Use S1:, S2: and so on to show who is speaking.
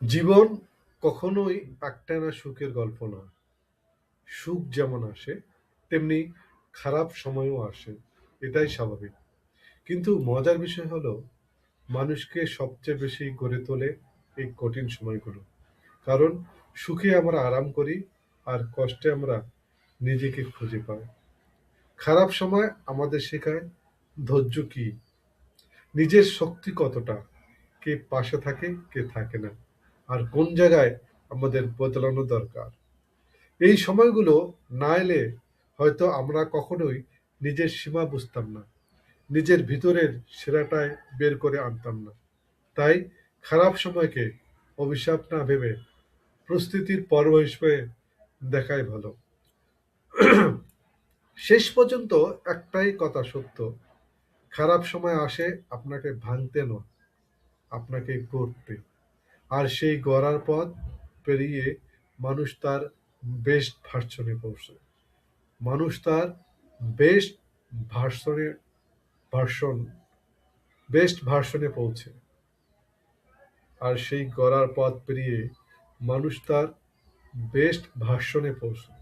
S1: জীবন কখনোই একটানা সুখের গল্প নয়। সুখ যেমন আসে তেমনি খারাপ সময়ও আসে। এটাই স্বাভাবিক। কিন্তু মজার বিষয় হলো মানুষকে সবচেয়ে বেশি গড়ে তোলে এই কঠিন সময়গুলো। কারণ সুখে আমরা আরাম করি আর কষ্টে আমরা নিজেকে খুঁজে পাই। খারাপ সময় আমাদের শেখায় ধৈর্য কি, নিজের শক্তি কতটা, কে পাশে থাকে কে থাকে না, আর কোন জায়গায় আমাদের বদলানো দরকার। এই সময়গুলো না এলে হয়তো আমরা কখনোই নিজের সীমা বুঝতাম না, নিজের ভিতরের সেরাটাই বের করে আনতাম না। তাই খারাপ সময়কে অভিশাপ না ভেবে প্রস্তুতির পর্ব হিসেবে দেখাই ভালো। শেষ পর্যন্ত একটাই কথা সত্য, খারাপ সময় আসে আপনাকে ভাঙতে নয়, আপনাকে গড়তে। আর সেই গড়ার পথ পেরিয়ে মানুষ তার বেস্ট ভার্সনে পৌঁছে। মানুষ তার বেস্ট ভার্সনে ভার্সন বেস্ট ভার্সনে পৌঁছে। আর সেই গড়ার পথ পেরিয়ে মানুষ তার বেস্ট ভার্সনে পৌঁছে।